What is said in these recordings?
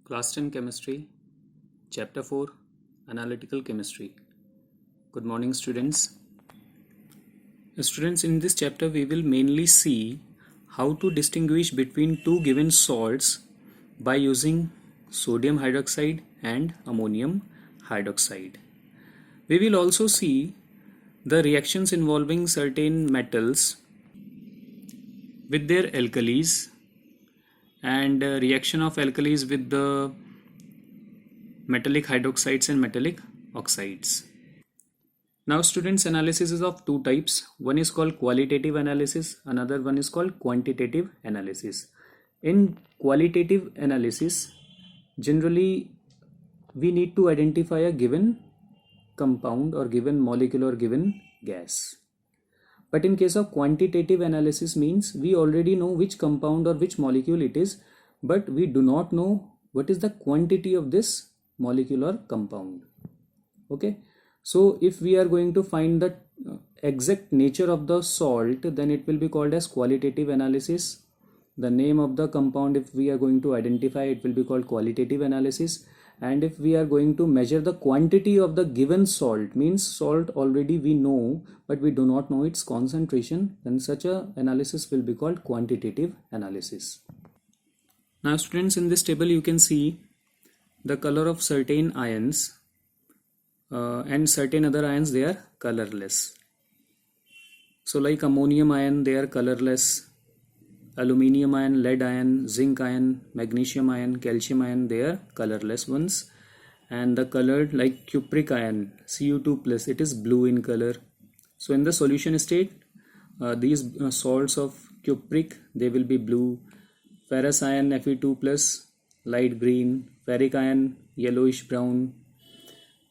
Class 10 Chemistry, Chapter 4, Analytical Chemistry. Good morning, students. Students, in this chapter we will mainly see how to distinguish between two given salts by using sodium hydroxide and ammonium hydroxide. We will also see the reactions involving certain metals with their alkalis and reaction of alkalis with the metallic hydroxides and metallic oxides. Now students, analysis is of two types. One is called qualitative analysis, another one is called quantitative analysis. In qualitative analysis, generally we need to identify a given compound or given molecule or given gas. But in case of quantitative analysis means we already know which compound or which molecule it is, but we do not know what is the quantity of this molecule or compound. Okay, so if we are going to find the exact nature of the salt, then it will be called as qualitative analysis. The name of the compound, if we are going to identify, it will be called qualitative analysis. And if we are going to measure the quantity of the given salt, means salt already we know but we do not know its concentration, then such a analysis will be called quantitative analysis. Now students, in this table you can see the color of certain ions and certain other ions, they are colorless. So like ammonium ion, they are colorless. Aluminium ion, lead ion, zinc ion, magnesium ion, calcium ion, they are colorless ones. And the colored, like cupric ion, Cu2 plus, it is blue in color. So in the solution state, these salts of cupric, they will be blue. Ferrous ion, Fe2 plus, light green. Ferric ion, yellowish brown.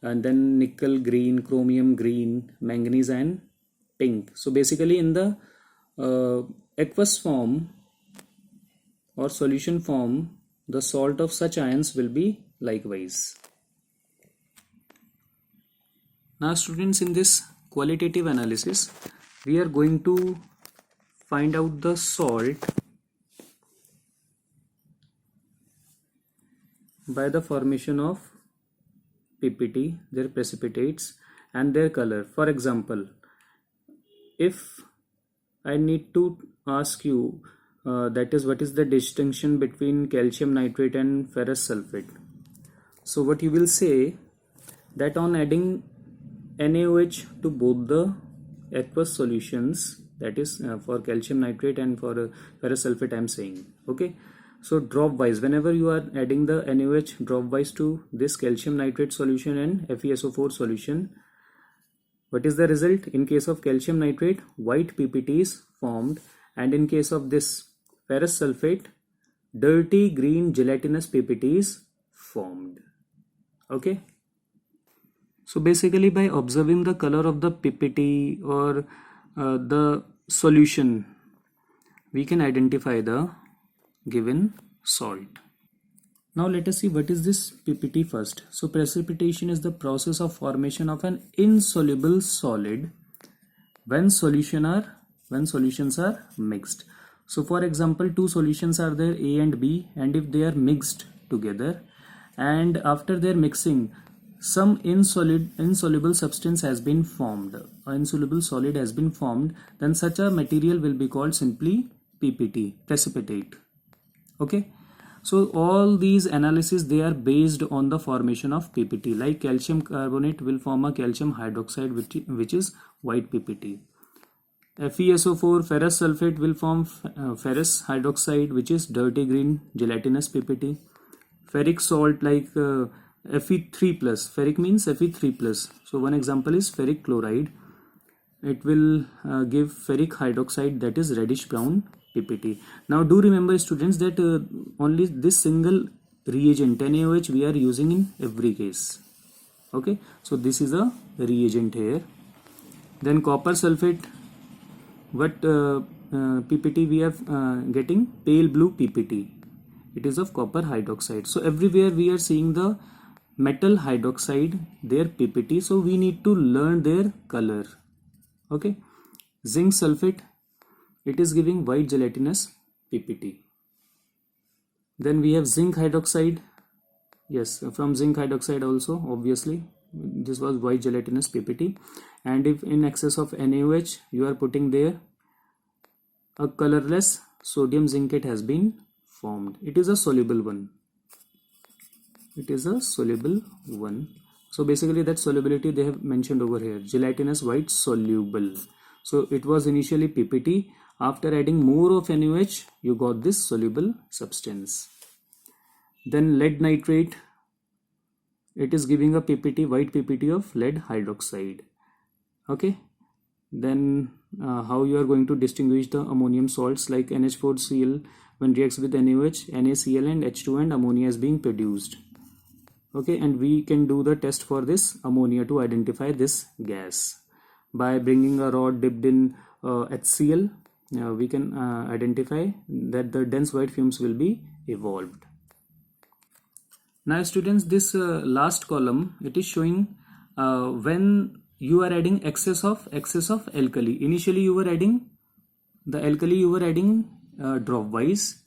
And then nickel green, chromium green, manganese ion pink. So basically in the aqueous form or solution form, the salt of such ions will be likewise. Now students, in this qualitative analysis, we are going to find out the salt by the formation of PPT, their precipitates and their color. For example, if I need to ask you that is, what is the distinction between calcium nitrate and ferrous sulfate? So what you will say, that on adding NaOH to both the aqueous solutions, that is for calcium nitrate and for ferrous sulfate I am saying, okay. So drop wise, whenever you are adding the NaOH drop wise to this calcium nitrate solution and FeSO4 solution, what is the result? In case of calcium nitrate, white PPT is formed, and in case of this ferrous sulfate, dirty green gelatinous PPT is formed. Okay. So basically by observing the color of the PPT or the solution, we can identify the given salt. Now let us see what is this PPT first. So precipitation is the process of formation of an insoluble solid when solutions are mixed. So for example, two solutions are there, A and B, and if they are mixed together and after their mixing some insoluble substance has been formed, an insoluble solid has been formed, then such a material will be called simply PPT, precipitate. Okay, so all these analyses, they are based on the formation of PPT. Like calcium carbonate will form a calcium hydroxide which is white PPT. FeSO4 ferrous sulfate will form ferrous hydroxide which is dirty green gelatinous PPT. Ferric salt like Fe3 plus, ferric means Fe3 plus. So one example is ferric chloride. It will give ferric hydroxide, that is reddish brown PPT. Now do remember students that only this single reagent NaOH we are using in every case. Okay, so this is a reagent here. Then copper sulfate, what PPT we are getting? Pale blue PPT. It is of copper hydroxide. So everywhere we are seeing the metal hydroxide, their PPT, so we need to learn their color. Okay, zinc sulfate, it is giving white gelatinous PPT. Then we have zinc hydroxide, Yes, from zinc hydroxide also, obviously. This was white gelatinous PPT. And if in excess of NaOH, you are putting there a colorless sodium zincate has been formed. It is a soluble one. It is a soluble one. So basically that solubility they have mentioned over here, gelatinous white soluble. So it was initially PPT. After adding more of NaOH, you got this soluble substance. Then lead nitrate, it is giving a PPT, white PPT of lead hydroxide. Okay. Then how you are going to distinguish the ammonium salts like NH4Cl when reacts with NaOH, NaCl and H2 and ammonia is being produced. Okay, and we can do the test for this ammonia to identify this gas. By bringing a rod dipped in HCl, we can identify that the dense white fumes will be evolved. Now students, this last column, it is showing when you are adding excess of alkali. Initially you were adding the alkali, you were adding drop wise.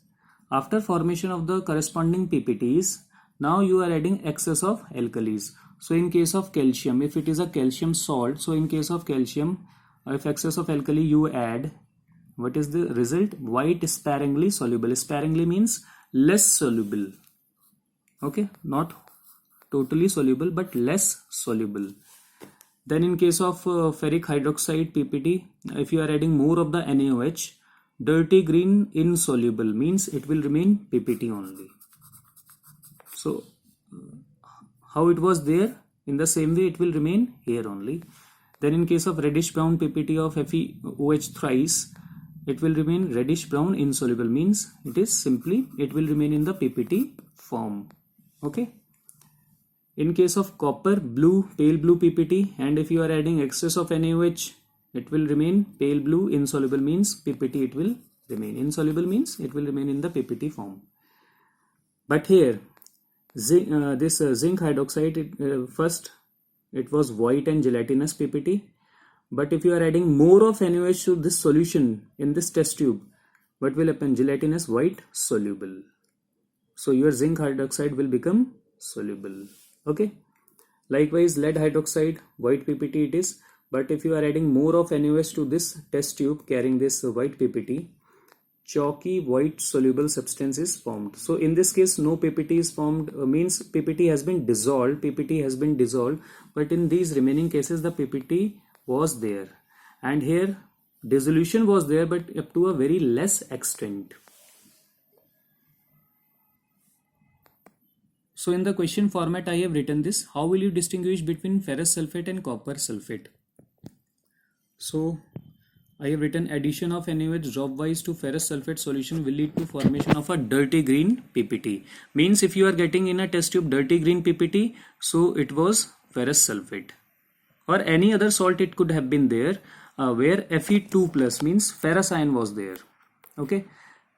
After formation of the corresponding PPTs, now you are adding excess of alkalis. So in case of calcium, if it is a calcium salt, so in case of calcium, if excess of alkali you add, what is the result? White sparingly soluble. Sparingly means less soluble. Okay, not totally soluble but less soluble. Then in case of ferric hydroxide PPT, if you are adding more of the NaOH, dirty green insoluble means it will remain PPT only. So how it was there, in the same way it will remain here only. Then in case of reddish brown PPT of FeOH thrice, it will remain reddish brown insoluble means it is simply, it will remain in the PPT form. Okay. In case of copper blue, pale blue PPT, and if you are adding excess of NaOH, it will remain pale blue insoluble means PPT it will remain. Insoluble means it will remain in the PPT form. But here zinc hydroxide, first it was white and gelatinous PPT, but if you are adding more of NaOH to this solution in this test tube, what will happen? Gelatinous white soluble. So your zinc hydroxide will become soluble. Okay. Likewise lead hydroxide, white PPT it is, but if you are adding more of NaOH to this test tube carrying this white PPT, chalky white soluble substance is formed. So in this case no PPT is formed, means PPT has been dissolved, but in these remaining cases the PPT was there, and here dissolution was there but up to a very less extent. So in the question format I have written this, how will you distinguish between ferrous sulfate and copper sulfate? So I have written addition of NaOH dropwise to ferrous sulfate solution will lead to formation of a dirty green PPT. Means if you are getting in a test tube dirty green PPT, so it was ferrous sulfate. Or any other salt it could have been there where Fe2 plus means ferrous ion was there. Okay.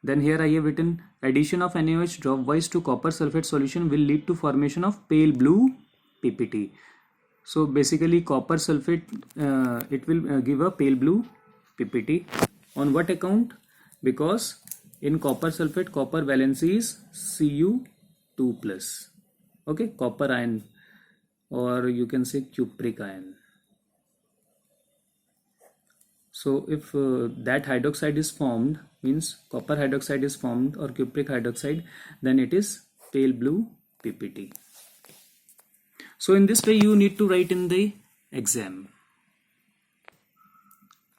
Then here I have written addition of NaOH dropwise to copper sulfate solution will lead to formation of pale blue PPT. So basically copper sulfate it will give a pale blue PPT. On what account? Because in copper sulfate copper valency is Cu2 plus. Okay, copper ion, or you can say cupric ion. So if that hydroxide is formed, means copper hydroxide is formed or cupric hydroxide, then it is pale blue PPT. So in this way you need to write in the exam.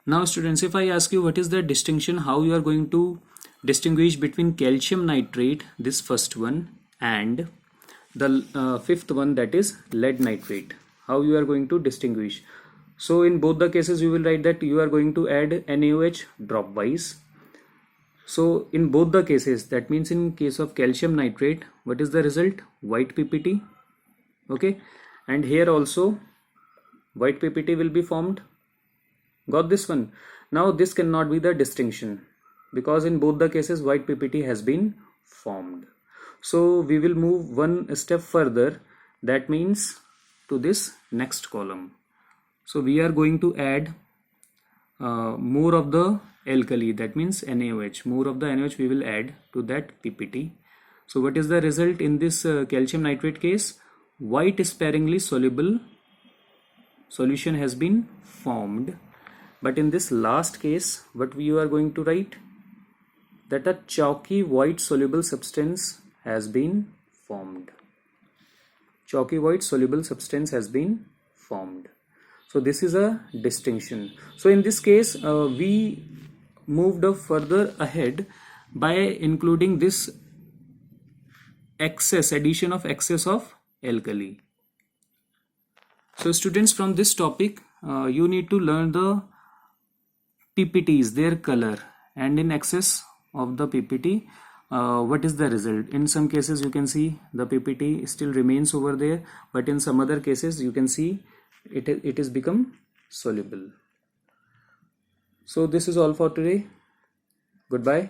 Now students, if I ask you what is the distinction, how you are going to distinguish between calcium nitrate, this first one, and the fifth one, that is lead nitrate, how you are going to distinguish. So in both the cases you will write that you are going to add NaOH dropwise. So in both the cases, that means in case of calcium nitrate, what is the result? White PPT. Okay, and here also white PPT will be formed. Got this one? Now this cannot be the distinction because in both the cases white PPT has been formed. So we will move one step further, that means to this next column. So we are going to add more of the alkali, that means NaOH, more of the NaOH we will add to that PPT. So what is the result in this calcium nitrate case? White sparingly soluble solution has been formed. But in this last case, what we are going to write? That a chalky white soluble substance has been formed. Chalky white soluble substance has been formed. So this is a distinction. So in this case, we moved up further ahead by including this addition of excess of alkali. So students, from this topic, you need to learn the PPTs, their color, and in excess of the PPT, what is the result. In some cases you can see the PPT still remains over there, but in some other cases you can see it has become soluble. So this is all for today. Goodbye.